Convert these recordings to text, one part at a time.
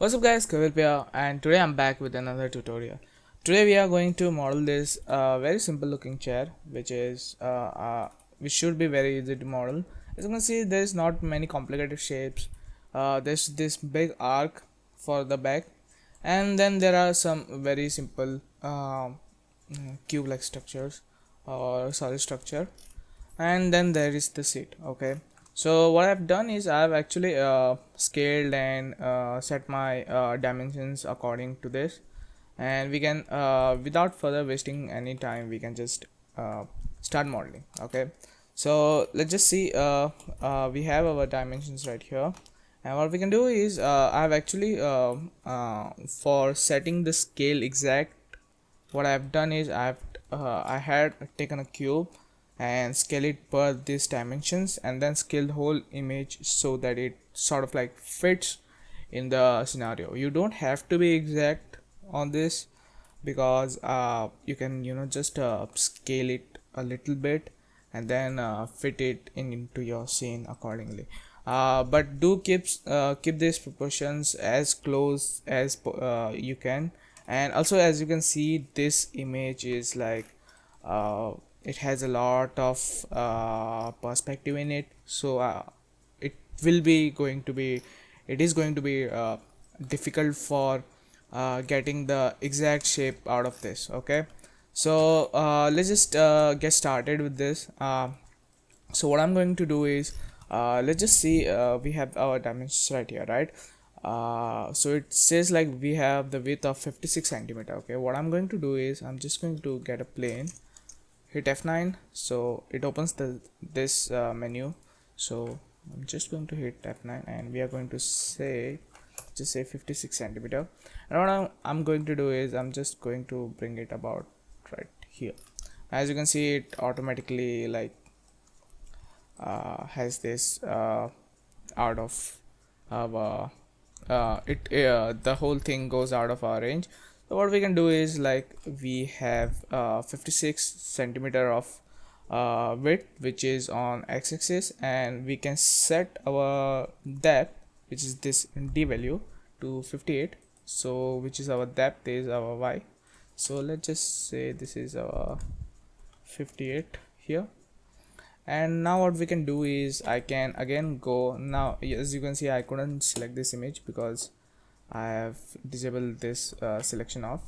What's up guys, Kavilp here, and today I'm back with another tutorial. Today we are going to model this very simple looking chair which should be very easy to model. As you can see, there's not many complicated shapes. There's this big arc for the back, and then there are some very simple cube like structures or solid structure, and then there is the seat. Okay, so what I've done is I've actually scaled and set my dimensions according to this, and we can without further wasting any time we can just start modeling. Okay, so let's just see. We have our dimensions right here, and what we can do is I've actually for setting the scale exact, what I've done is I had taken a cube and scale it per these dimensions, and then scale the whole image so that it sort of like fits in the scenario. You don't have to be exact on this, because you can just scale it a little bit and then fit it into your scene accordingly. But do keep these proportions as close as you can. And also, as you can see, this image is like it has a lot of perspective in it, so it will be going to be it is going to be difficult for getting the exact shape out of this. Okay, so let's just get started with this. So what I'm going to do is let's just see, we have our dimensions right here, right? So it says like we have the width of 56 centimeter. Okay, what I'm going to do is I'm just going to get a plane, hit F9, so it opens this menu. So I'm just going to hit F9 and we are going to just say 56 centimeter. And what I'm going to do is I'm just going to bring it about right here. As you can see, it automatically like has this out of our the whole thing goes out of our range. So what we can do is like we have 56 centimeter of width, which is on x-axis, and we can set our depth, which is this d value, to 58. So which is our depth is our y. So let's just say this is our 58 here. And now what we can do is I can again go. Now as you can see, I couldn't select this image because I have disabled this selection off.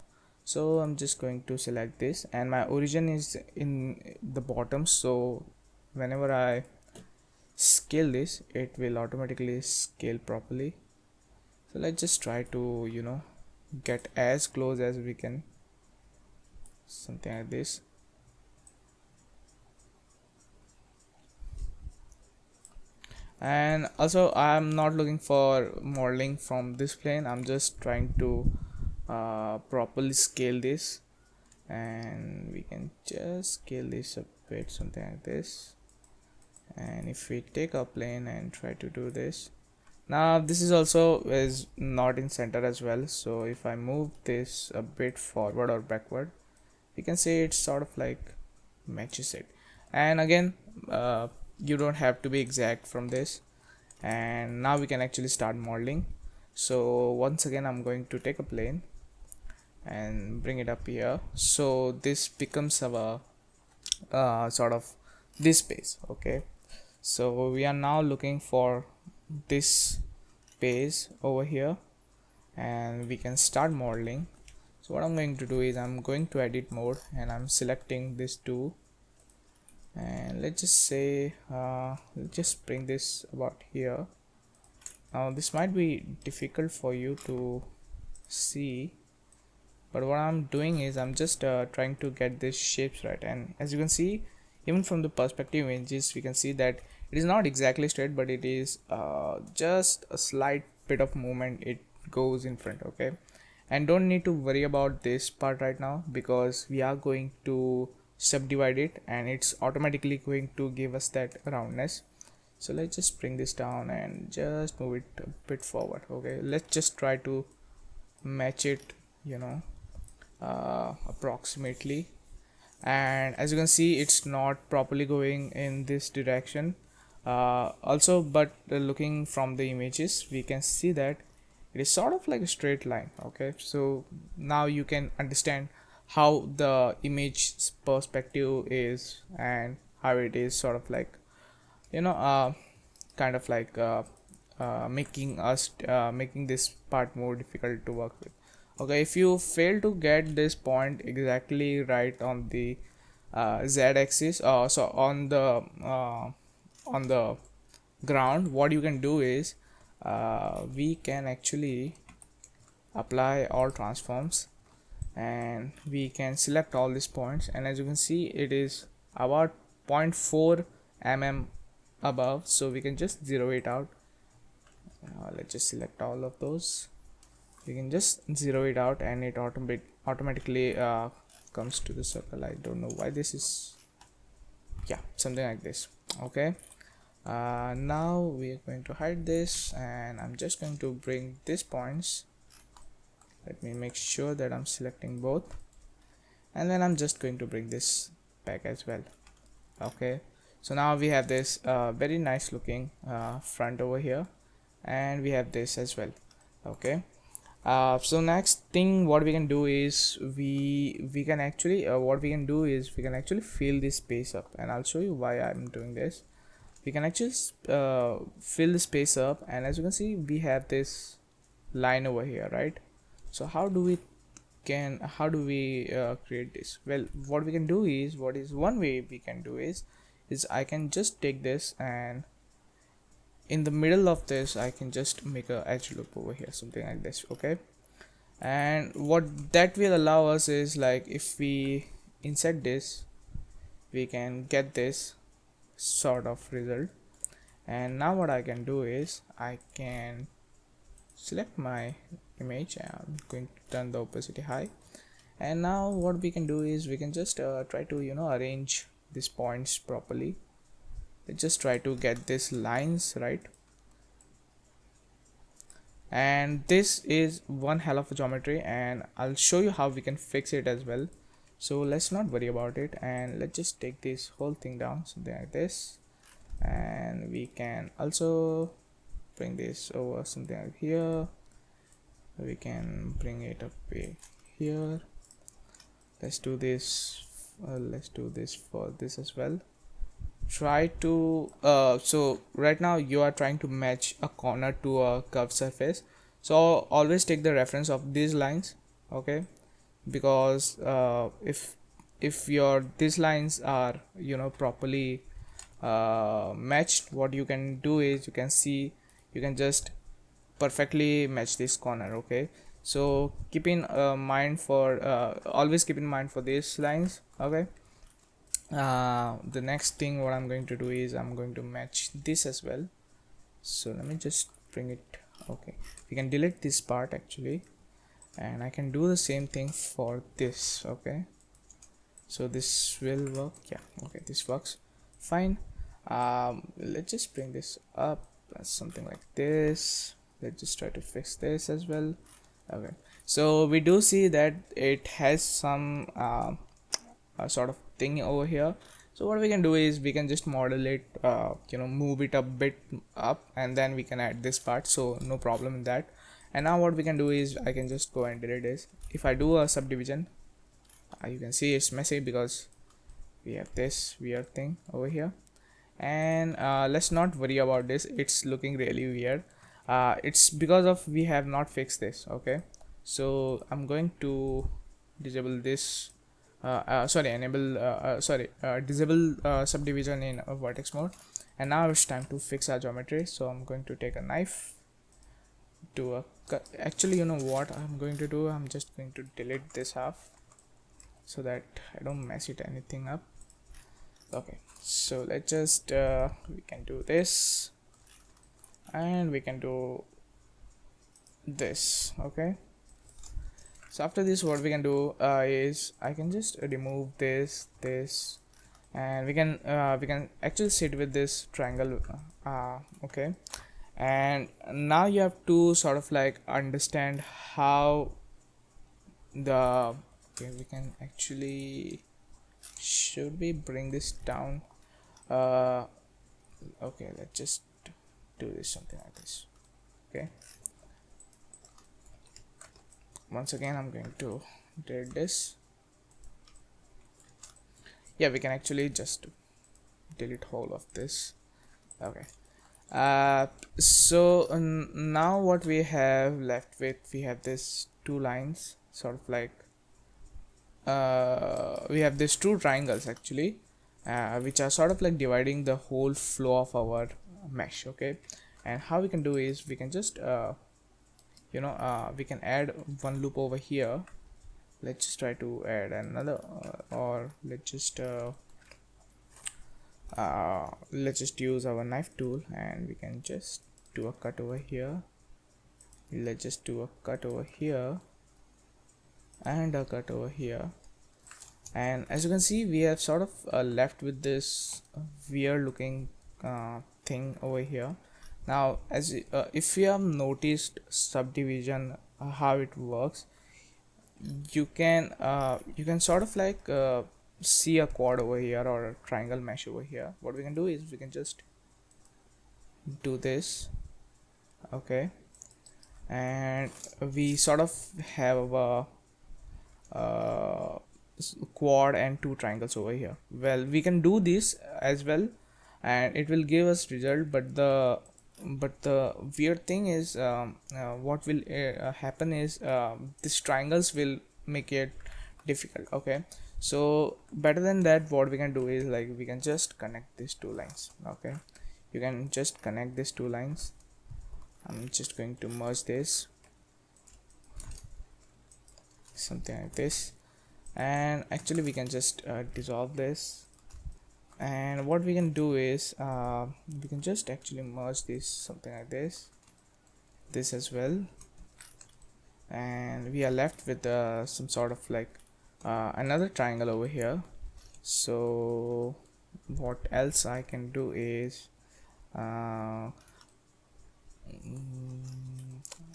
So I'm just going to select this, and my origin is in the bottom, so whenever I scale this, it will automatically scale properly. So let's just try to get as close as we can, something like this. And also, I'm not looking for modeling from this plane. I'm just trying to properly scale this, and we can just scale this a bit, something like this. And if we take a plane and try to do this, now this is also is not in center as well. So if I move this a bit forward or backward, we can say it sort of like matches it. And again, you don't have to be exact from this. And now we can actually start modeling. So once again, I'm going to take a plane and bring it up here, so this becomes our sort of this space. Okay, so we are now looking for this space over here, and we can start modeling. So what I'm going to do is I'm going to edit mode, and I'm selecting this two, and let's just say let's just bring this about here. Now this might be difficult for you to see, but what I'm doing is I'm just trying to get these shapes right. And as you can see, even from the perspective images, we can see that it is not exactly straight, but it is just a slight bit of movement, it goes in front. Okay, and don't need to worry about this part right now, because we are going to subdivide it and it's automatically going to give us that roundness. So let's just bring this down and just move it a bit forward. Okay, let's just try to match it, approximately. And as you can see, it's not properly going in this direction. Also, but looking from the images, we can see that it is sort of like a straight line. Okay, so now you can understand how the image perspective is and how it is sort of like, you know, kind of like making this part more difficult to work with. Okay, if you fail to get this point exactly right on the z-axis, so on the ground, what you can do is we can actually apply all transforms, and we can select all these points, and as you can see it is about 0.4 mm above, so we can just zero it out. Let's just select all of those. We can just zero it out and it automatically comes to the circle. I don't know why this is, yeah, something like this. Okay, now we are going to hide this, and I'm just going to bring these points. Let me make sure that I'm selecting both, and then I'm just going to bring this back as well. Okay, so now we have this very nice looking front over here, and we have this as well. Okay, so next thing what we can do is we can actually we can actually fill this space up, and I'll show you why I'm doing this. We can actually fill the space up, and as you can see we have this line over here, right? So how do we create this? Well, what we can do is, what is one way we can do is I can just take this, and in the middle of this I can just make a edge loop over here, something like this. Okay, and what that will allow us is, like, if we insert this, we can get this sort of result. And now what I can do is I can select my image, and I'm going to turn the opacity high, and now what we can do is we can just try to, you know, arrange these points properly. Let's just try to get these lines right, and this is one hell of a geometry, and I'll show you how we can fix it as well. So let's not worry about it, and let's just take this whole thing down, something like this. And we can also bring this over something like here. We can bring it up here. Let's do this for this as well. Try to so right now you are trying to match a corner to a curved surface, so always take the reference of these lines. Okay, because if your these lines are, you know, properly matched, what you can do is you can just perfectly match this corner. Okay, so keep in mind for always keep in mind for these lines. Okay, the next thing what I'm going to do is I'm going to match this as well. So let me just bring it. Okay, we can delete this part actually, and I can do the same thing for this. Okay, so this will work. Yeah, okay, this works fine. Let's just bring this up as something like this. Let's just try to fix this as well. Okay, so we do see that it has some sort of thing over here. So what we can do is we can just model it, you know, move it a bit up, and then we can add this part, so no problem in that. And now what we can do is I can just go and delete this. If I do a subdivision, you can see it's messy because we have this weird thing over here. And let's not worry about this, it's looking really weird. It's because of we have not fixed this. Okay, so I'm going to disable this disable subdivision in vertex mode. And now it's time to fix our geometry. So I'm going to take a knife, do a cut. Actually, you know what I'm going to do, I'm just going to delete this half so that I don't mess it anything up. Okay, so let's just we can do this, and we can do this. Okay, so after this what we can do is I can just remove this, and we can actually sit with this triangle. Okay, and now you have to sort of like understand how the okay, we can actually, should we bring this down? Okay, let's just do this something like this. Okay, once again I'm going to delete this. Yeah, we can actually just delete whole of this. Okay. So now what we have left with, we have this two lines, sort of like we have these two triangles actually, which are sort of like dividing the whole flow of our mesh. Okay, and how we can do is we can just we can add one loop over here. Let's just try to add another, or let's just use our knife tool and we can just do a cut over here. Let's just do a cut over here and a cut over here, and as you can see we have sort of left with this weird looking thing over here. Now if you have noticed subdivision, how it works, you can sort of like see a quad over here or a triangle mesh over here. What we can do is we can just do this. Okay, and we sort of have a quad and two triangles over here. Well, we can do this as well and it will give us result, but the weird thing is what will happen is these triangles will make it difficult. Okay, so better than that, what we can do is like we can just connect these two lines. Okay, you can just connect these two lines. I'm just going to merge this, something like this, and actually we can just dissolve this, and what we can do is we can just actually merge this, something like this as well, and we are left with some sort of like another triangle over here. So what else I can do is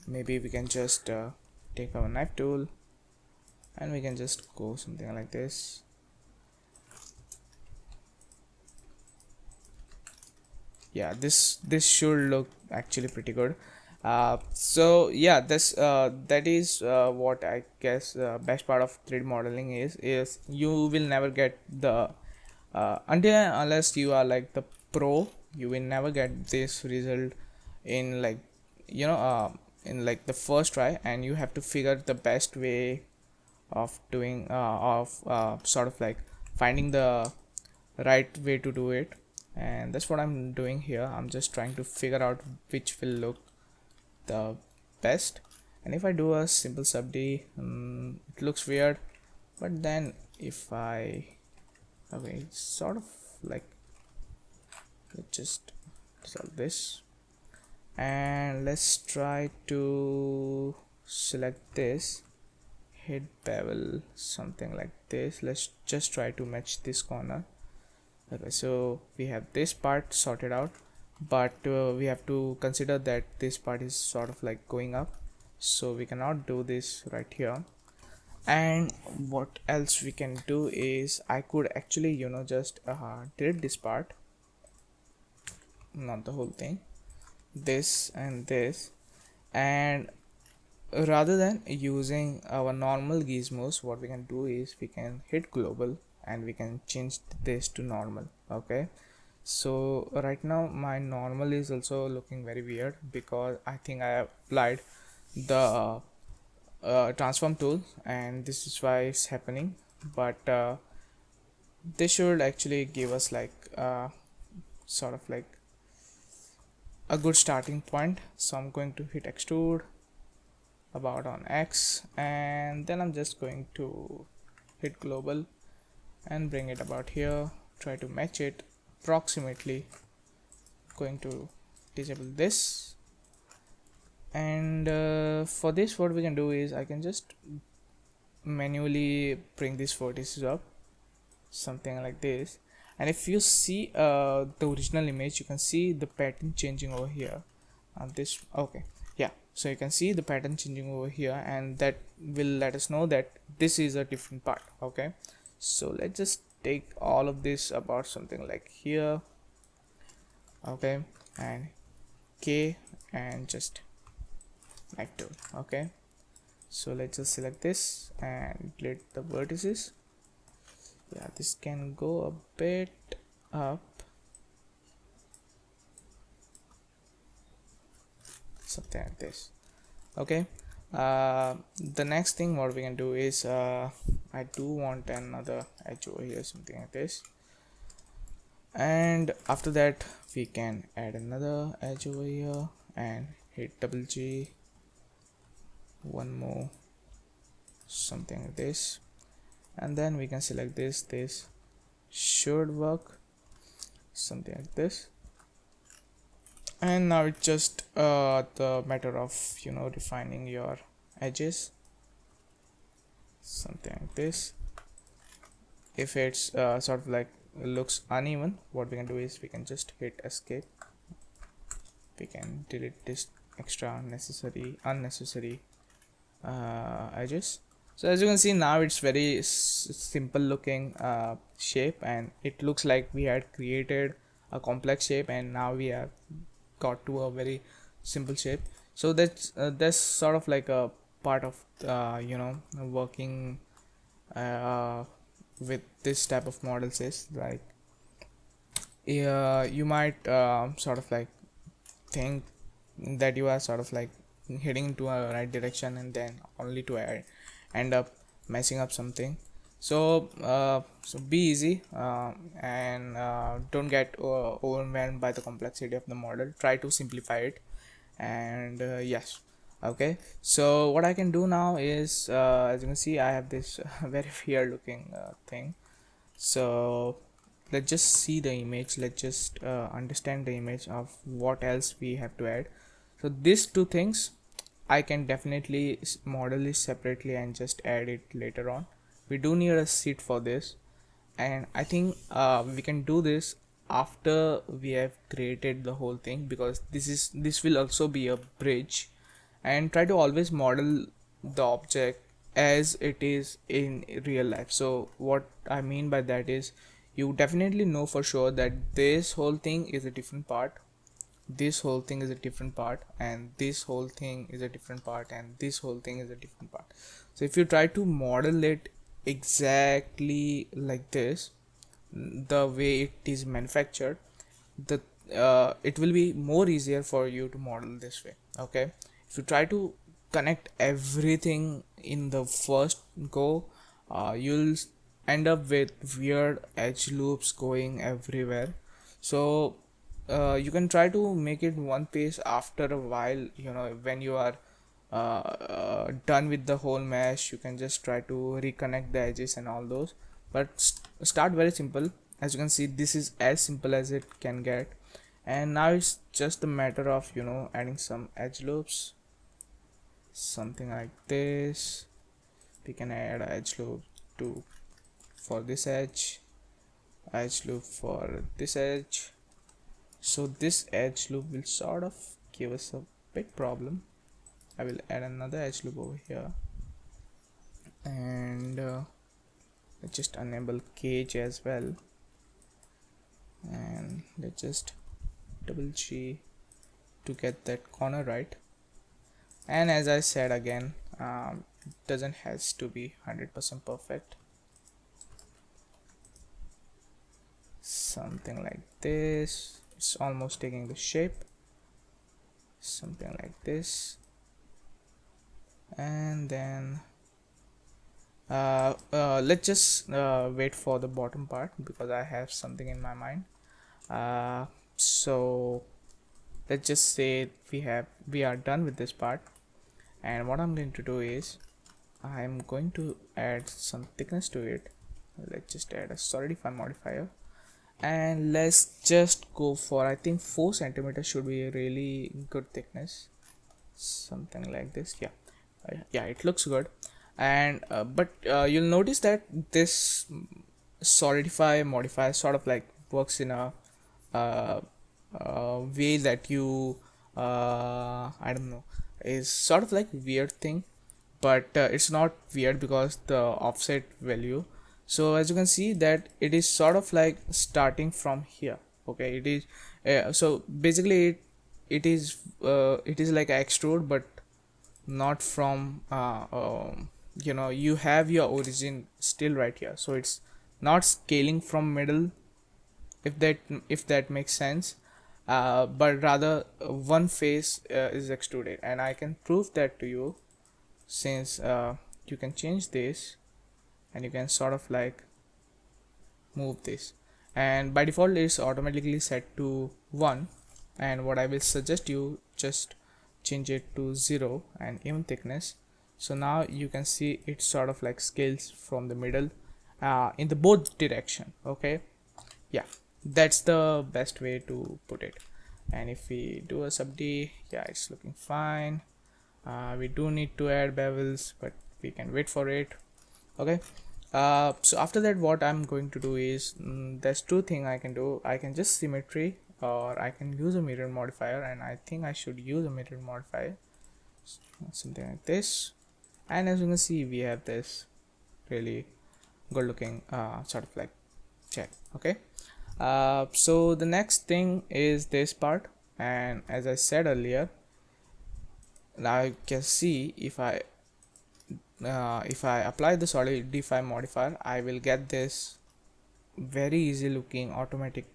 maybe we can just take our knife tool and we can just go something like this. Yeah, this should look actually pretty good. So yeah, that is what I guess best part of 3D modeling is you will never get the until and unless you are like the pro, you will never get this result in like in like the first try, and you have to figure the best way of doing sort of like finding the right way to do it, and that's what I'm doing here. I'm just trying to figure out which will look the best. And if I do a simple sub D, it looks weird, but then if I okay, it's sort of like, let's just solve this and let's try to select this, hit bevel, something like this. Let's just try to match this corner. Okay, so we have this part sorted out, but we have to consider that this part is sort of like going up, so we cannot do this right here. And what else we can do is I could actually just delete this part, not the whole thing, this and this, and rather than using our normal gizmos, what we can do is we can hit global and we can change this to normal. Okay, so right now my normal is also looking very weird because I think I applied the transform tool and this is why it's happening, but this should actually give us like sort of like a good starting point. So I'm going to hit extrude about on X, and then I'm just going to hit global and bring it about here, try to match it approximately, going to disable this, and for this what we can do is I can just manually bring these vertices up, something like this, and if you see the original image, you can see the pattern changing over here on this. Okay, yeah, so you can see the pattern changing over here, and that will let us know that this is a different part. Okay, so let's just take all of this about something like here. Okay, and K and just knife tool. Okay, So let's just select this and delete the vertices. Yeah, this can go a bit up, something like this. Okay, the next thing what we can do is I do want another edge over here, something like this, and after that we can add another edge over here and hit double G, one more, something like this, and then we can select this should work, something like this. And now it's just the matter of refining your edges, something like this. If it's sort of like looks uneven, what we can do is we can just hit escape, we can delete this extra unnecessary edges. So as you can see, now it's very simple looking shape, and it looks like we had created a complex shape and now we have got to a very simple shape. So that's sort of like a part of working uh, with this type of models is like, you might sort of like think that you are sort of like heading into a right direction and then only to end up messing up something. So be easy, and don't get overwhelmed by the complexity of the model. Try to simplify it, and yes. Okay, so what I can do now is, as you can see, I have this very weird looking thing. So let's just see the image, let's just understand the image of what else we have to add. So these two things I can definitely model it separately and just add it later on. We do need a sheet for this, and I think we can do this after we have created the whole thing, because this will also be a bridge. And try to always model the object as it is in real life. So what I mean by that is, you definitely know for sure that this whole thing is a different part, this whole thing is a different part, and this whole thing is a different part, and this whole thing is a different part. So if you try to model it exactly like this, the way it is manufactured, the it will be more easier for you to model this way. Okay, if you try to connect everything in the first go, you'll end up with weird edge loops going everywhere. So you can try to make it one piece after a while, when you are done with the whole mesh. You can just try to reconnect the edges and all those, but start very simple. As you can see, this is as simple as it can get, and now it's just a matter of adding some edge loops, something like this. We can add an edge loop to for this edge loop for this edge. So this edge loop will sort of give us a big problem. I will add another edge loop over here, and let's just enable cage as well, and let's just double G to get that corner right. And as I said again, it doesn't has to be 100% perfect, something like this. It's almost taking the shape, something like this. And then let's just wait for the bottom part, because I have something in my mind. So let's just say we are done with this part, and what I'm going to do is I'm going to add some thickness to it. Let's just add a solidify modifier, and let's just go for, I think 4 centimeters should be a really good thickness, something like this. Yeah, it looks good. And but you'll notice that this solidify modifier sort of like works in a uh, way that you I don't know, is sort of like weird thing, but it's not weird because the offset value. So as you can see that it is sort of like starting from here. Okay, it is so basically it is like extrude, but not from you have your origin still right here, so it's not scaling from middle, if that makes sense. But rather one face is extruded, and I can prove that to you, since you can change this, and you can sort of like move this, and by default it's automatically set to 1. And what I will suggest you, just change it to 0 and even thickness. So now you can see it sort of like scales from the middle in the both direction. Okay, yeah, that's the best way to put it. And if we do a sub D, yeah, it's looking fine. We do need to add bevels, but we can wait for it. Okay, so after that, what I'm going to do is, there's two things I can do. I can just symmetry, or I can use a mirror modifier, and I think I should use a mirror modifier, something like this. And as you can see, we have this really good looking sort of like check. Okay, so the next thing is this part, and as I said earlier, now you can see if I apply the solidify modifier, I will get this very easy looking automatic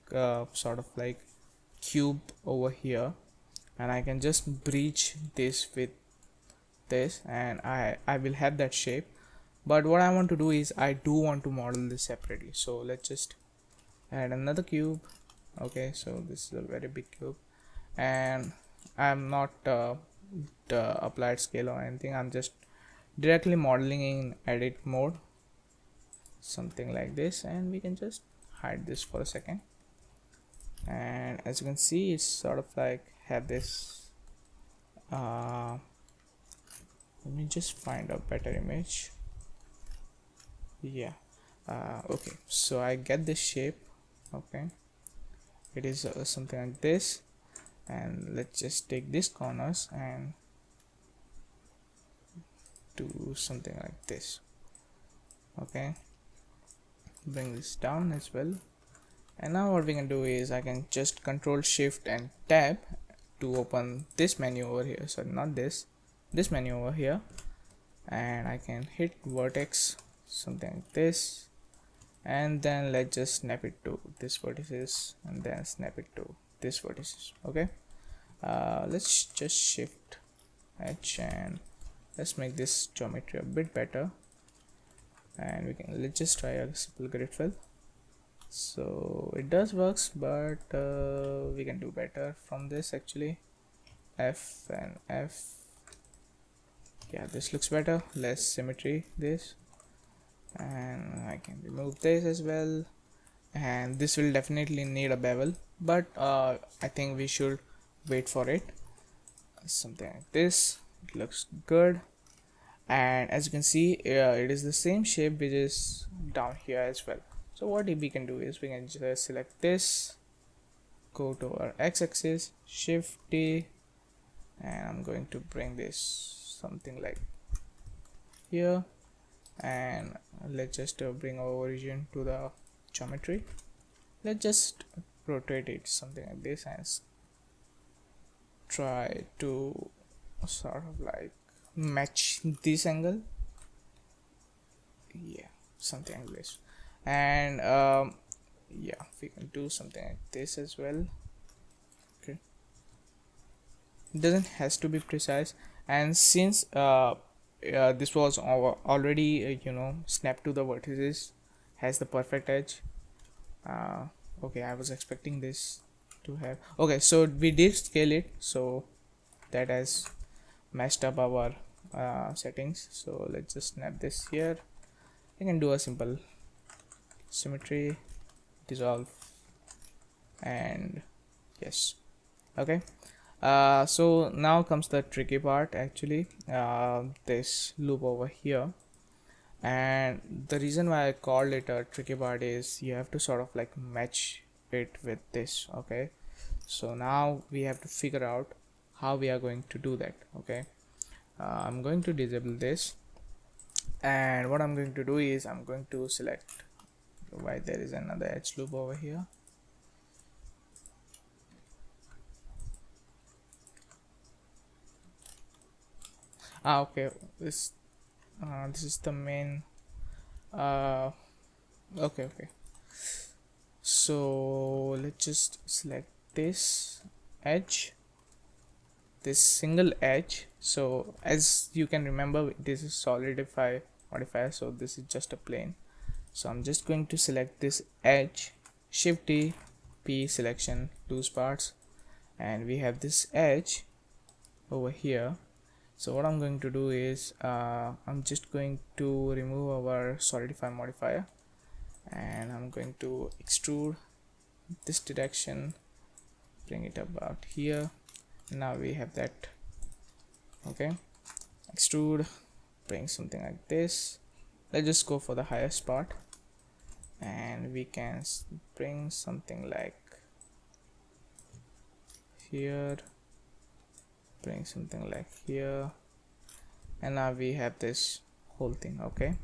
sort of like cube over here, and I can just breach this with this, and I will have that shape. But what I want to do is, I do want to model this separately, so let's just add another cube. Okay, so this is a very big cube, and I'm not the applied scale or anything, I'm just directly modeling in edit mode, something like this. And we can just hide this for a second, and as you can see, it's sort of like have this let me just find a better image. Yeah, okay, so I get this shape. Okay, it is something like this, and let's just take these corners and do something like this. Okay, bring this down as well. And now what we can do is, I can just control shift and tab to open this menu over here, sorry, not this menu over here, and I can hit vertex, something like this, and then let's just snap it to this vertices, and then snap it to this vertices. Okay, let's just shift H, and let's make this geometry a bit better, and let's just try a simple grid fill. So it does works, but we can do better from this actually. F and F, yeah, this looks better. Less symmetry this, and I can remove this as well, and this will definitely need a bevel, but I think we should wait for it. Something like this, it looks good. And as you can see, it is the same shape which is down here as well. So what we can do is, we can just select this, go to our x-axis, shift D, and I'm going to bring this something like here, and let's just bring our origin to the geometry. Let's just rotate it something like this, and try to sort of like match this angle. Yeah, something like this. And yeah, we can do something like this as well. Okay, it doesn't has to be precise, and since this was already snapped to the vertices, has the perfect edge. Okay, I was expecting this to have, okay, so we did scale it, so that has messed up our settings. So let's just snap this here. I can do a simple symmetry, dissolve, and yes. Okay, so now comes the tricky part actually, this loop over here. And the reason why I called it a tricky part is, you have to sort of like match it with this. Okay, so now we have to figure out how we are going to do that. Okay, I'm going to disable this, and what I'm going to do is, I'm going to select, why there is another edge loop over here. Okay, this is the main. uh okay, so let's just select this edge, this single edge. So as you can remember, this is solidify modifier, so this is just a plane. So I'm just going to select this edge, shift D, P selection, loose parts, and we have this edge over here. So what I'm going to do is I'm just going to remove our solidify modifier, and I'm going to extrude this direction, bring it about here. Now we have that. Okay, extrude, bring something like this. Let's just go for the highest part, and we can bring something like here, bring something like here, and now we have this whole thing. Okay,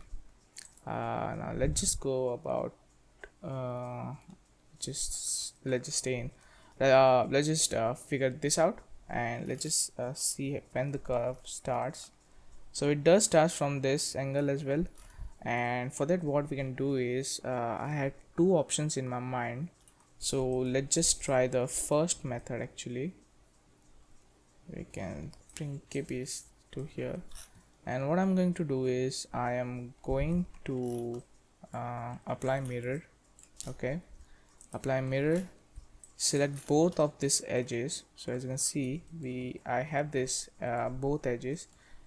now let's just go about let's just stay in let's just figure this out, and let's just see when the curve starts. So it does start from this angle as well, and for that what we can do is I had two options in my mind. So let's just try the first method. Actually, we can bring kps to here, and what I'm going to do is I am going to apply mirror. Okay, apply mirror, select both of these edges. So as you can see, I have this both edges.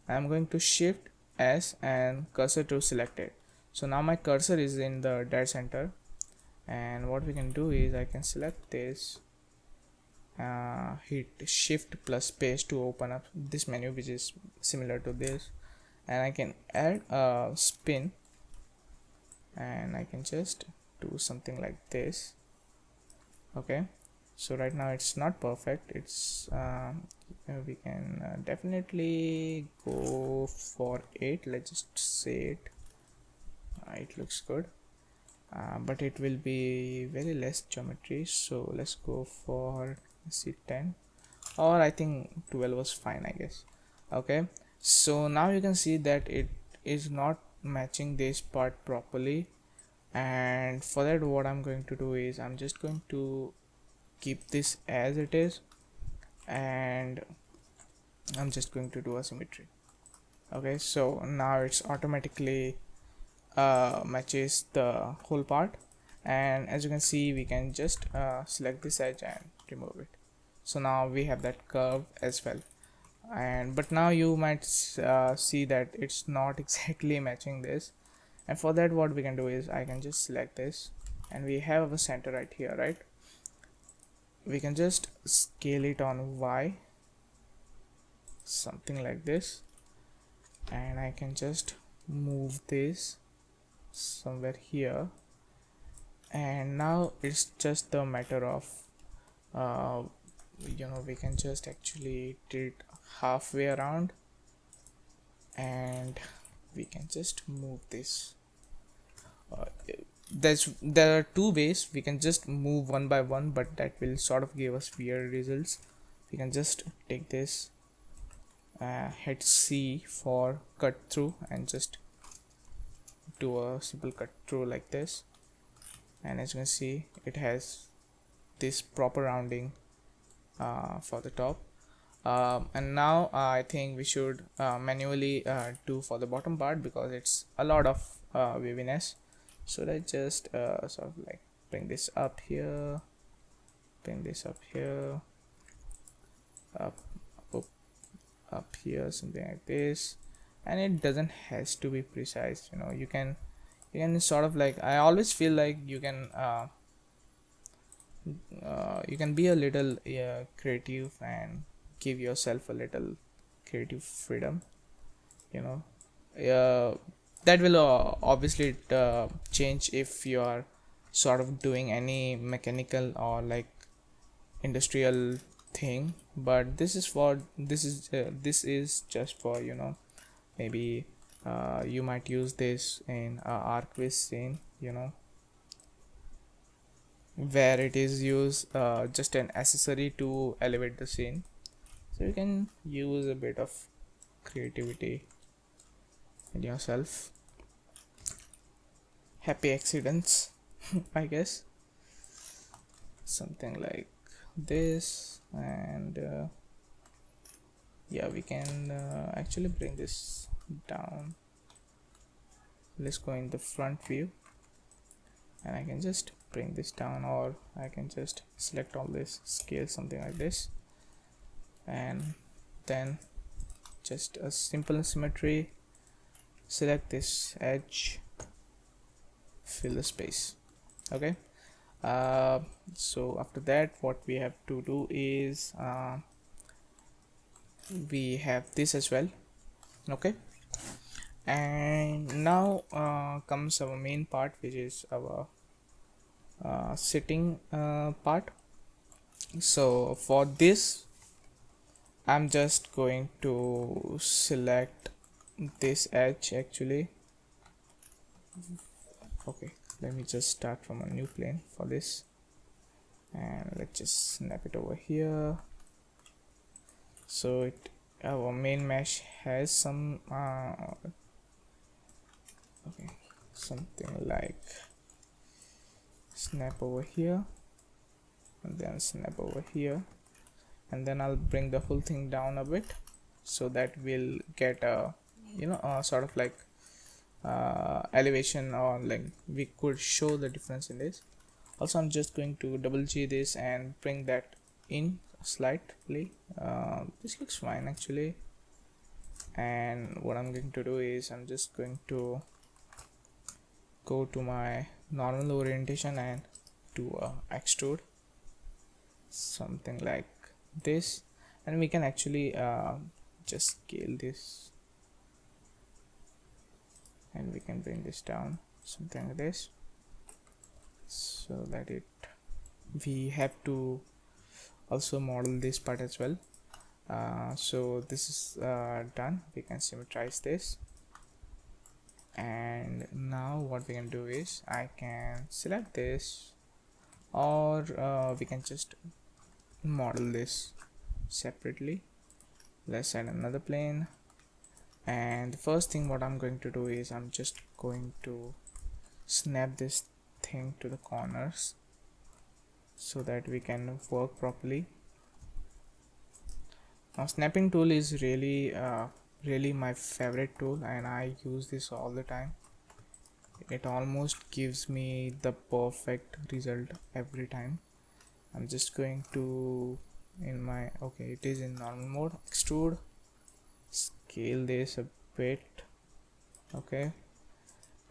I'm going to shift S and cursor to select it. So now my cursor is in the dead center, and what we can do is I can select this, hit shift plus space to open up this menu which is similar to this, and I can add a spin, and I can just do something like this. Okay, so right now it's not perfect. It's we can definitely go for 8. Let's just say it. It looks good, but it will be very less geometry, so let's go for see 10, or I think 12 was fine, I guess. Okay, so now you can see that it is not matching this part properly, and for that what I'm going to do is I'm just going to keep this as it is, and I'm just going to do a symmetry. Okay, so now it's automatically matches the whole part, and as you can see we can just select this edge and remove it. So now we have that curve as well, and but now you might see that it's not exactly matching this, and for that what we can do is I can just select this, and we have a center right here, right? We can just scale it on Y, something like this, and I can just move this somewhere here, and now it's just the matter of uh, we can just actually tilt halfway around, and we can just move this. uh, there are two ways. We can just move one by one, but that will sort of give us weird results. We can just take this, hit C for cut through, and just do a simple cut through like this, and as you can see it has this proper rounding for the top. And now I think we should manually do for the bottom part, because it's a lot of waviness. So let's just sort of like bring this up here, bring this up here, up, up, up here, something like this. And it doesn't has to be precise, you can sort of like, I always feel like you can be a little creative and give yourself a little creative freedom, you know that will obviously change if you are sort of doing any mechanical or like industrial thing, but this is just for maybe you might use this in arc with scene, where it is used just an accessory to elevate the scene. So you can use a bit of creativity in yourself. Happy accidents, I guess. Something like this, and yeah, we can actually bring this down. Let's go in the front view, and I can just bring this down, or I can just select all this, scale something like this, and then just a simple symmetry, select this edge, fill the space. Okay, so after that what we have to do is we have this as well. Okay, and now comes our main part, which is our sitting part. So for this I'm just going to select this edge actually. Okay, let me just start from a new plane for this, and let's just snap it over here. So our main mesh has some okay, something like snap over here, and then snap over here, and then I'll bring the whole thing down a bit, so that we'll get a sort of like elevation, or like we could show the difference in this. Also, I'm just going to double G this and bring that in slightly. This looks fine actually, and what I'm going to do is I'm just going to go to my normal orientation and do a extrude, something like this, and we can actually just scale this, and we can bring this down, something like this, so that we have to also model this part as well. So this is done. We can symmetrize this, and now what we can do is I can select this, or we can just model this separately. Let's add another plane, and the first thing what I'm going to do is I'm just going to snap this thing to the corners so that we can work properly. Now snapping tool is really my favorite tool, and I use this all the time. It almost gives me the perfect result every time. I'm just going to okay, it is in normal mode, extrude, scale this a bit. Okay,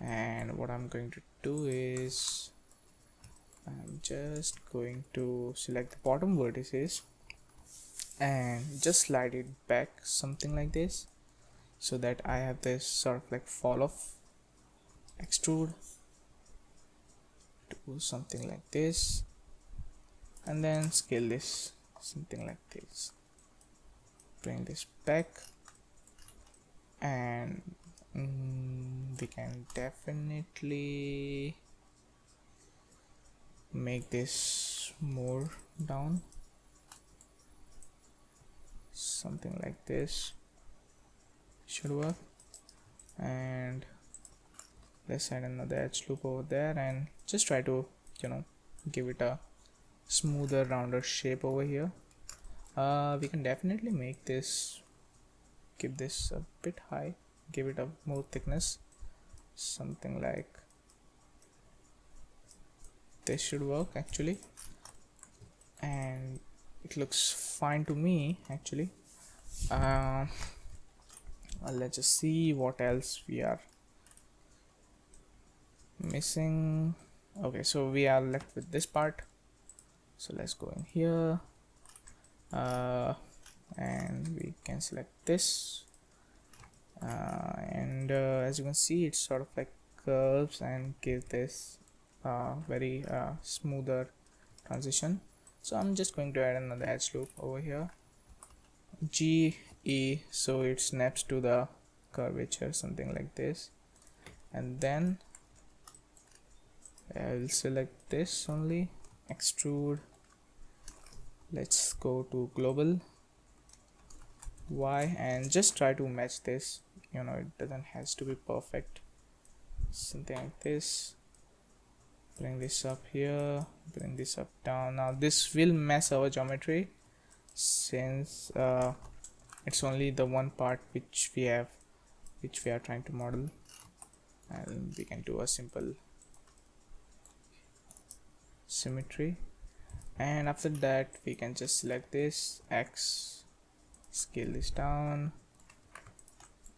and what I'm going to do is I'm just going to select the bottom vertices and just slide it back, something like this, so that I have this sort of like fall off. Extrude, do something like this, and then scale this, something like this, bring this back, and we can definitely make this more down, something like this should work. And let's add another edge loop over there and just try to give it a smoother, rounder shape over here. We can definitely make this, give this a bit high, give it a more thickness, something like this should work actually, and it looks fine to me actually. Let's just see what else we are missing. Okay, so we are left with this part, so let's go in here, and we can select this, and as you can see, it sort of like curves and give this very smoother transition. So I'm just going to add another edge loop over here, GE, so it snaps to the curvature, something like this, and then I'll select this only, extrude, let's go to global, Y and just try to match this. It doesn't has to be perfect. Something like this. Bring this up here, bring this up down. Now this will mess our geometry since it's only the one part which we are trying to model, and we can do a simple symmetry. And after that we can just select this X, scale this down,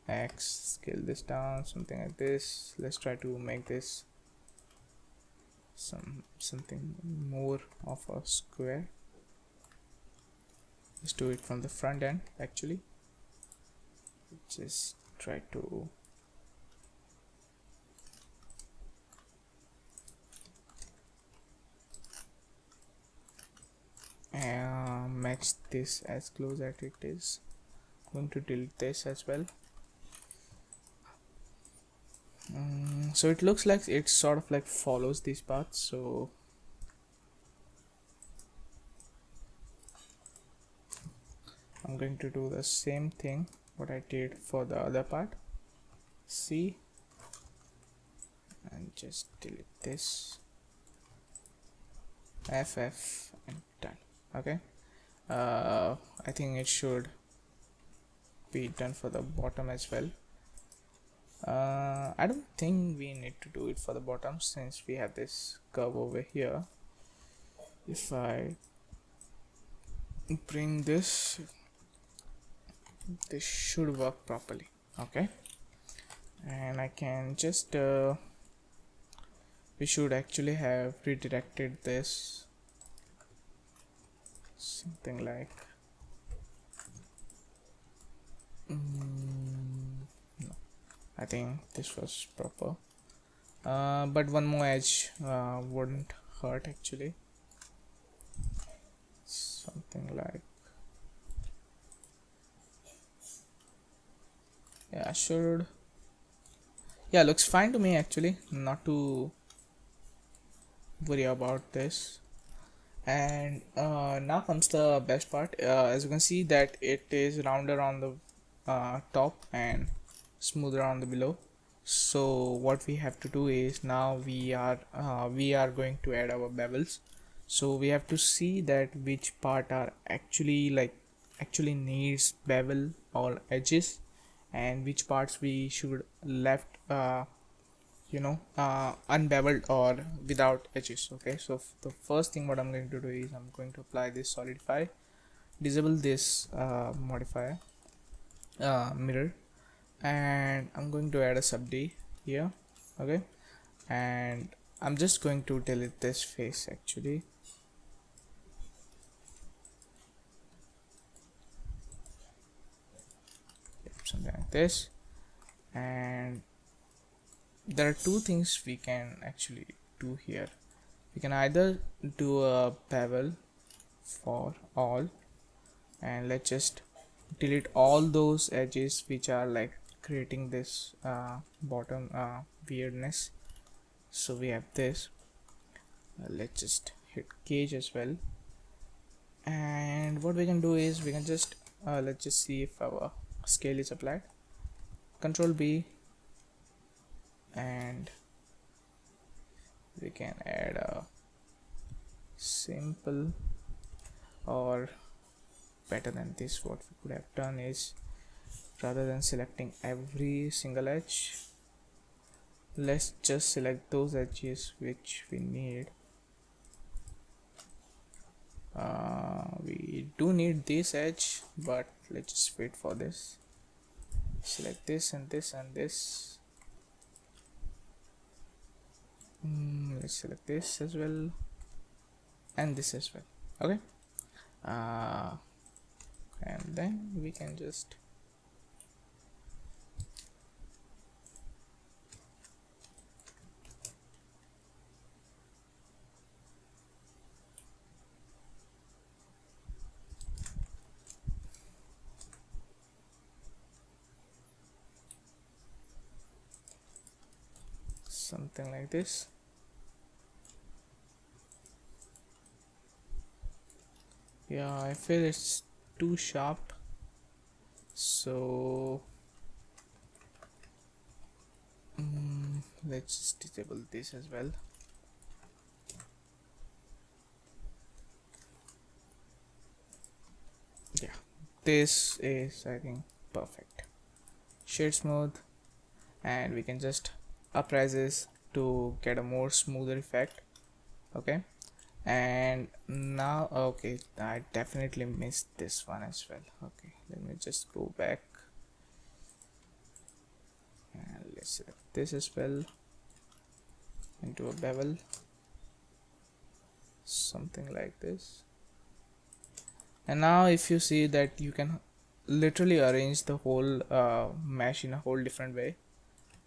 X, scale this down, something like this. Let's try to make this something more of a square. Let's do it from the front end. Actually, just try to match this as close as it is. I'm going to delete this as well. So it looks like it sort of like follows these paths, so I'm going to do the same thing what I did for the other part. C, and just delete this, FF, and done. Okay, I think it should be done for the bottom as well. I don't think we need to do it for the bottom since we have this curve over here. If I bring this should work properly. Okay, and I can just we should actually have redirected this something like no, I think this was proper, but one more edge wouldn't hurt actually. Something like, yeah, should, yeah, looks fine to me actually. Not to worry about this. And now comes the best part. As you can see that it is rounder on the top and smoother on the below. So what we have to do is now we are going to add our bevels. So we have to see that which part are actually needs bevel or edges, and which parts we should left unbeveled or without edges. Okay, so the first thing what I'm going to do is I'm going to apply this solidify, disable this modifier mirror, and I'm going to add a sub D here. Okay, and I'm just going to delete this face actually. Something like this. And there are two things we can actually do here. We can either do a bevel for all, and let's just delete all those edges which are like creating this bottom weirdness. So we have this. Let's just hit gauge as well, and what we can do is we can just let's just see if our scale is applied. Control B, and we can add a simple, or better than this, what we could have done is rather than selecting every single edge, let's just select those edges which we need. We do need this edge, but let's just wait for this. Select this and this and this. Let's select this as well and this as well. Okay, and then we can just something like this. Yeah, I feel it's too sharp. So let's just disable this as well. Yeah, this is, I think, perfect. Shade smooth, and we can just uprise this to get a more smoother effect. Okay, and now, okay, I definitely missed this one as well. Okay, let me just go back and let's select this as well into a bevel, something like this. And now if you see that you can literally arrange the whole mesh in a whole different way,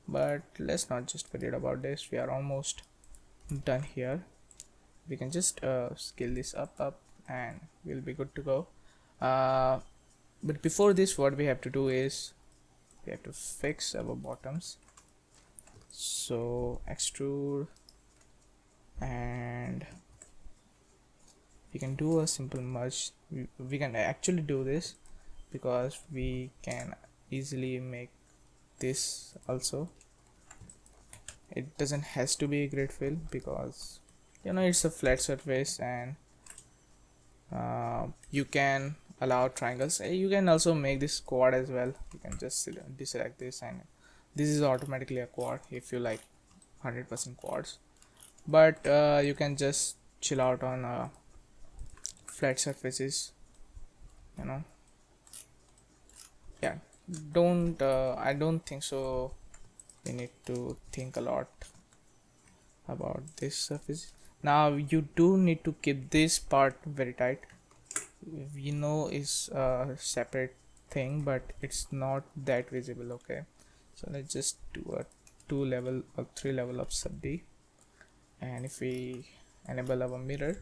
but let's not just worry about this. We are almost done here. We can just scale this up and we'll be good to go. But before this, what we have to do is we have to fix our bottoms. So extrude, and we can do a simple merge. We can actually do this because we can easily make this also. It doesn't has to be a grid fill because it's a flat surface, and you can allow triangles. You can also make this quad as well. You can just deselect this, and this is automatically a quad if you like 100% quads. But you can just chill out on flat surfaces, you know. Yeah, don't I don't think so we need to think a lot about this surface. Now you do need to keep this part very tight. We know is a separate thing, but it's not that visible. Okay, so let's just do a 2 level or 3 level of sub D, and if we enable our mirror,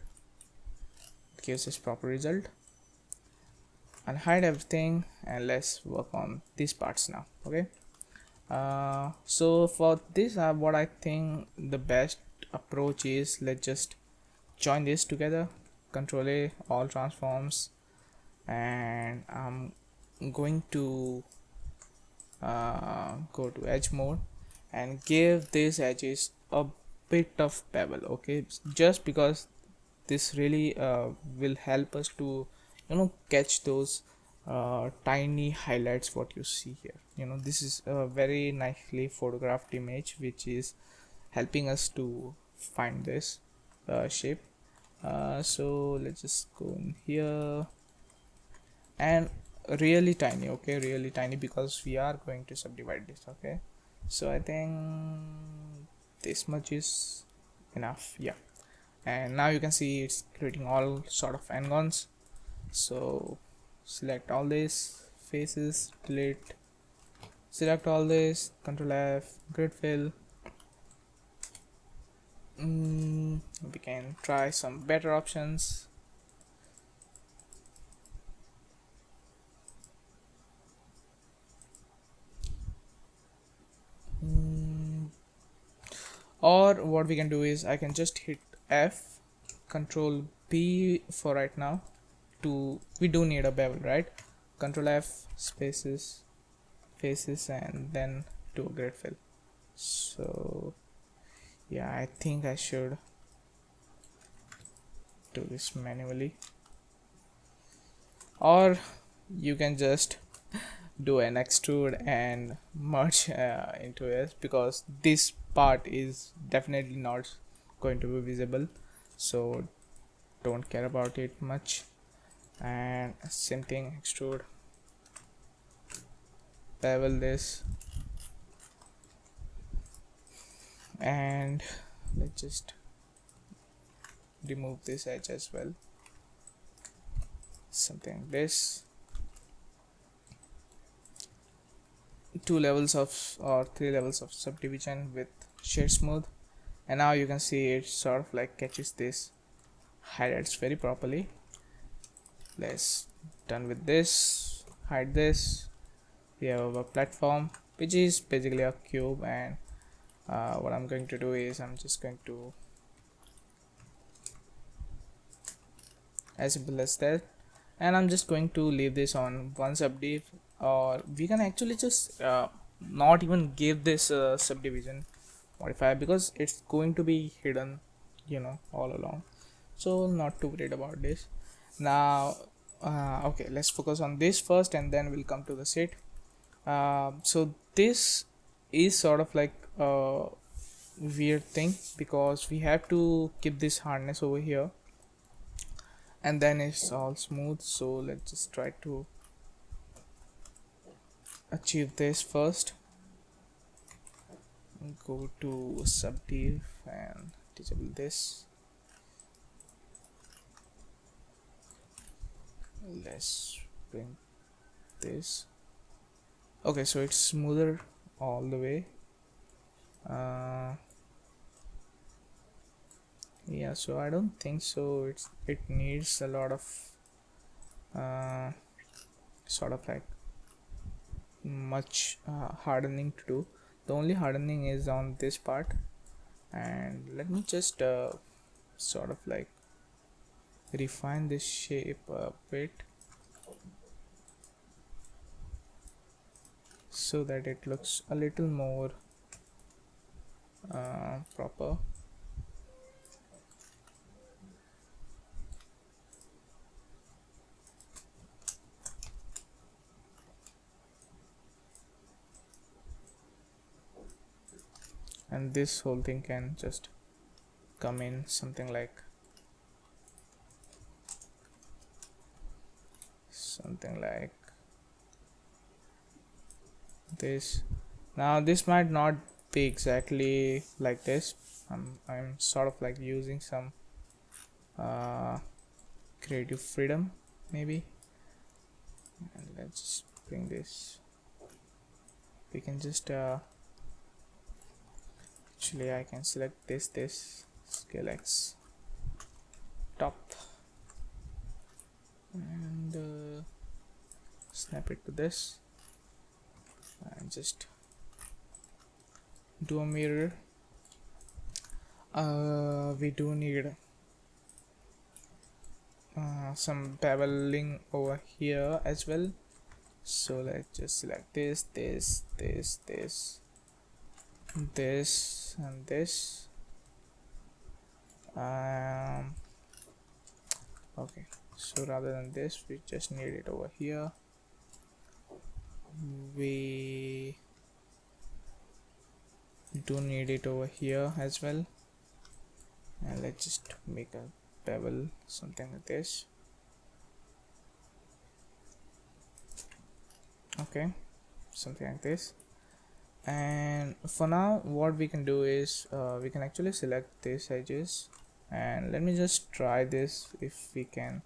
it gives us proper result. Unhide everything and let's work on these parts now. Okay, so for this, what I think the best approach is, let's just join this together, Control A, all transforms, and I'm going to go to edge mode and give these edges a bit of bevel. Okay, just because this really will help us to catch those tiny highlights what you see here. This is a very nicely photographed image which is helping us to find this shape. So let's just go in here and really tiny. Okay, really tiny, because we are going to subdivide this. Okay, so I think this much is enough. Yeah, and now you can see it's creating all sort of n-gons. So select all these faces, delete, select all this, Control F, grid fill. We can try some better options. Or what we can do is I can just hit F, Control B for right now. We do need a bevel, right? Control F, spaces, faces, and then do a grid fill. So yeah, I think I should do this manually, or you can just do an extrude and merge into it, because this part is definitely not going to be visible, so don't care about it much. And same thing, extrude, bevel this, and let's just remove this edge as well, something like this. 2 levels of or 3 levels of subdivision with shade smooth, and now you can see it sort of like catches this highlights very properly. Let's done with this, hide this. We have a platform which is basically a cube, and what I'm going to do is I'm just going to, as simple as that, and I'm just going to leave this on one sub D or we can actually just not even give this subdivision modifier, because it's going to be hidden, all along. So not too worried about this. Now okay, let's focus on this first and then we'll come to the set. So this is sort of like a weird thing, because we have to keep this hardness over here and then it's all smooth. So let's just try to achieve this first. Go to subdiv and disable this. Let's bring this. Okay, so it's smoother all the way. Yeah, so I don't think so it needs a lot of sort of like much hardening to do. The only hardening is on this part, and let me just sort of like refine this shape a bit so that it looks a little more proper. And this whole thing can just come in something like this. Now this might not be exactly like this. I'm sort of like using some creative freedom maybe, and let's just bring this. We can just actually I can select this scale X top and snap it to this and just do a mirror. We do need some beveling over here as well, so let's just select this and this. Okay, so rather than this we just need it over here. We do need it over here as well, and let's just make a bevel something like this. Okay, something like this. And for now what we can do is we can actually select these edges, and let me just try this if we can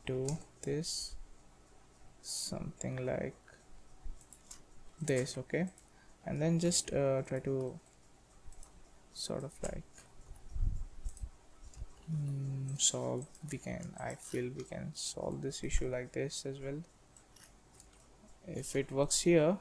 do this something like this. Okay, and then just try to sort of like solve. I feel we can solve this issue like this as well if it works here.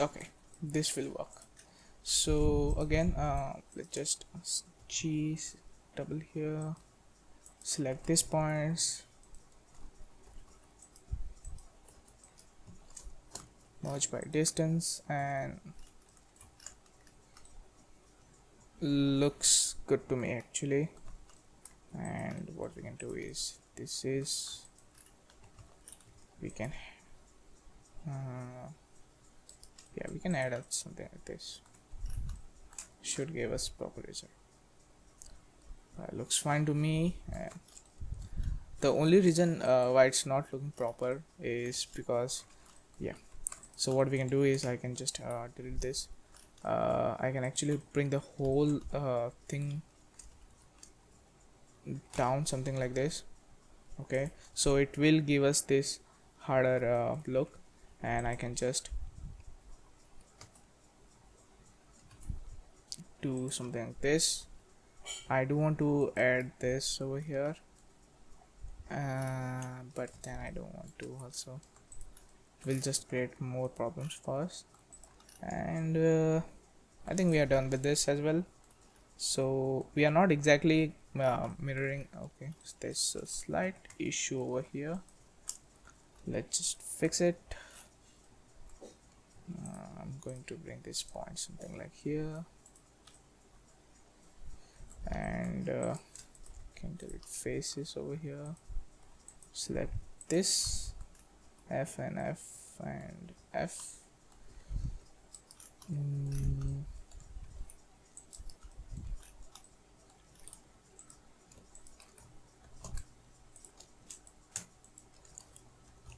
Okay, this will work. So again let's just cheese double here, select these points, merge by distance, and looks good to me actually. And what we can do is we can yeah, we can add up something like this. Should give us proper result. Looks fine to me. The only reason why it's not looking proper is because, yeah, so what we can do is I can just delete this. I can actually bring the whole thing down something like this. Okay, so it will give us this harder look, and I can just do something like this. I do want to add this over here, but then I don't want to also. We'll just create more problems for us. And I think we are done with this as well. So we are not exactly mirroring. Okay, so there's a slight issue over here. Let's just fix it. I'm going to bring this point something like here, and can delete faces over here. Select this F and F and F.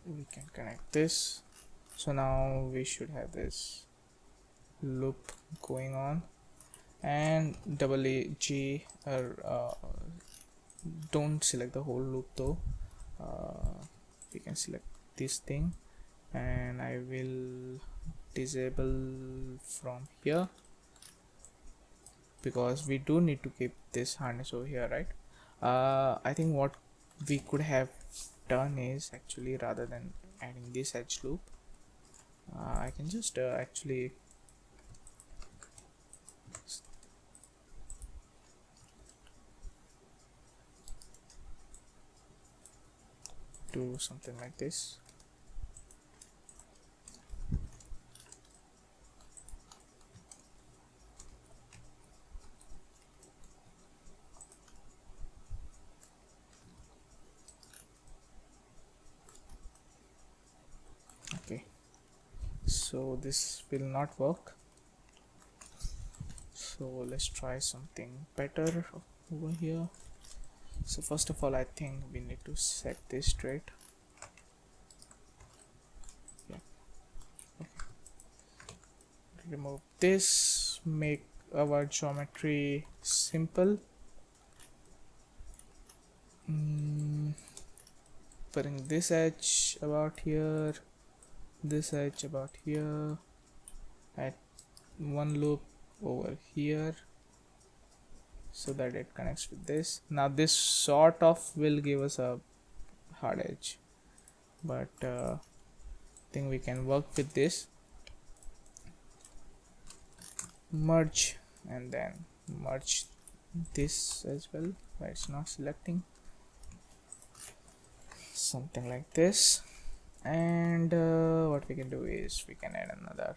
We can connect this. So now we should have this loop going on, and double A G don't select the whole loop though. We can select this thing, and I will disable from here because we do need to keep this harness over here, right? I think what we could have done is actually, rather than adding this edge loop, I can just actually do something like this. Okay, so this will not work, so let's try something better over here. So first of all, I think we need to set this straight. Yeah, okay. Remove this, make our geometry simple. Putting this edge about here, this edge about here, add one loop over here so that it connects with this. Now this sort of will give us a hard edge, but I think we can work with this. Merge, and then merge this as well, but it's not selecting. Something like this. And what we can do is we can add another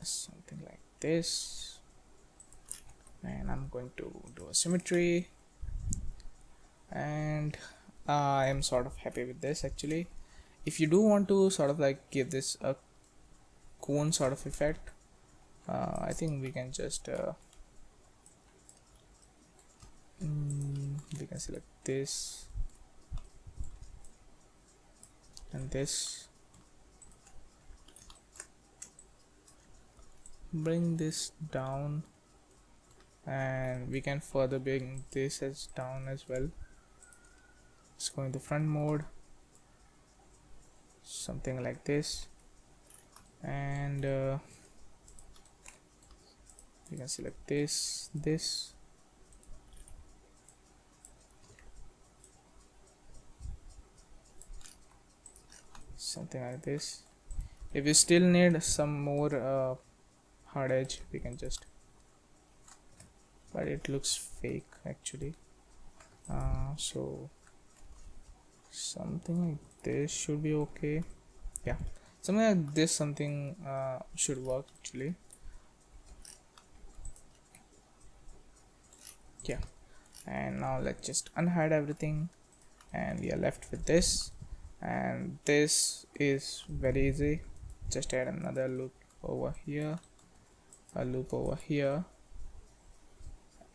something like this, and I'm going to do a symmetry, and I am sort of happy with this actually. If you do want to sort of like give this a cone sort of effect, I think we can just we can select this and this, bring this down, and we can further bring this as down as well. Let's go into front mode, something like this, and we can select this, something like this. If we still need some more hard edge, we can just, but it looks fake actually, so something like this should be okay. Yeah, something like this, something should work actually. Yeah, and now let's just unhide everything, and we are left with this, and this is very easy. Just add another loop over here, a loop over here,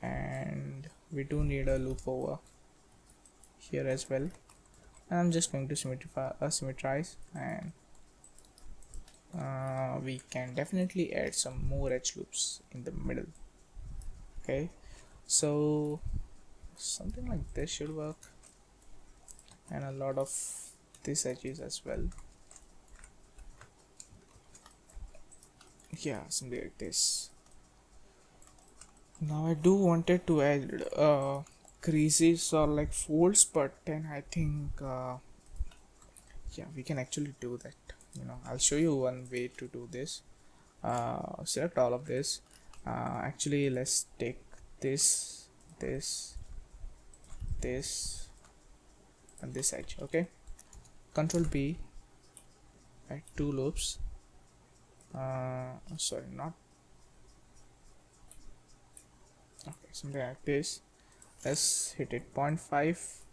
and we do need a loop over here as well. And I'm just going to symmetrize, and we can definitely add some more edge loops in the middle. Okay, so something like this should work, and a lot of these edges as well. Yeah, something like this. Now I do wanted to add creases or like folds, but then I think yeah, we can actually do that. I'll show you one way to do this. Select all of this. Actually, let's take this, this, this, and this edge. Okay, Control B at two loops. Sorry, not okay, something like this. Let's hit it 0.5,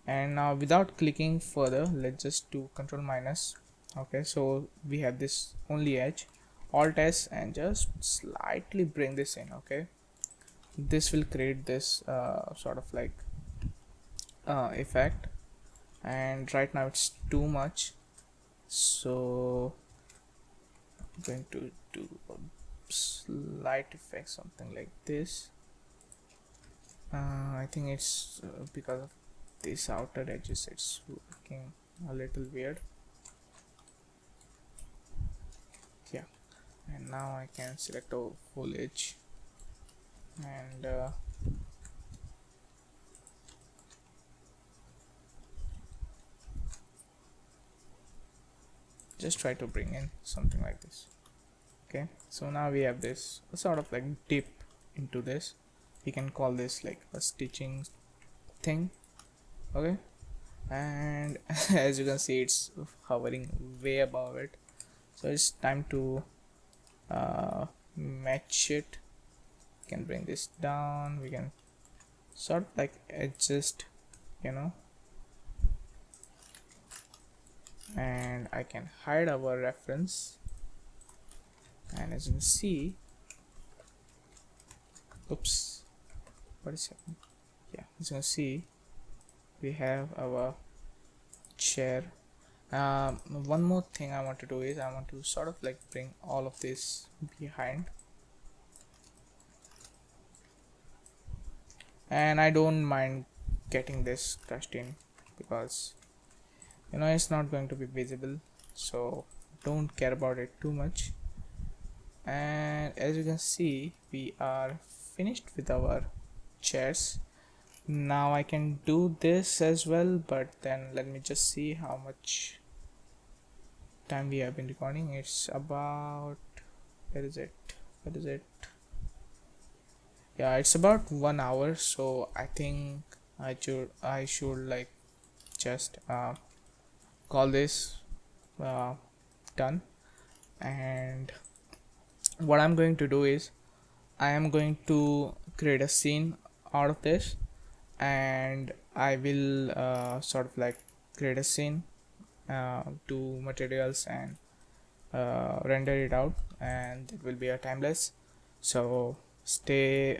and now without clicking further, let's just do Control minus. Okay, so we have this only edge. Alt S and just slightly bring this in. Okay, this will create this sort of like effect, and right now it's too much, so I'm going to do a slight effect, something like this. I think it's because of these outer edges, it's looking a little weird. Yeah, and now I can select a whole edge and just try to bring in something like this. Okay, so now we have this sort of like dip into this. We can call this like a stitching thing. Okay, and as you can see, it's hovering way above it, so it's time to match it. We can bring this down, we can sort of like adjust, you know and I can hide our reference, and as you can see, oops, what is happening? Yeah, as you can see, we have our chair. One more thing I want to do is I want to sort of like bring all of this behind, and I don't mind getting this crushed in because it's not going to be visible, so don't care about it too much. And as you can see, we are finished with our chairs. Now I can do this as well, but then let me just see how much time we have been recording. It's about, where is it, yeah, it's about 1 hour, so I think I should like just call this done. And what I'm going to do is I am going to create a scene out of this, and I will sort of like create a scene, do materials and render it out, and it will be a timeless. So stay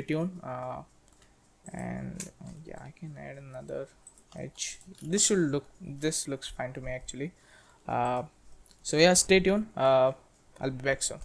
tuned, and yeah, I can add another edge. This looks fine to me actually. So yeah, stay tuned. I'll be back soon.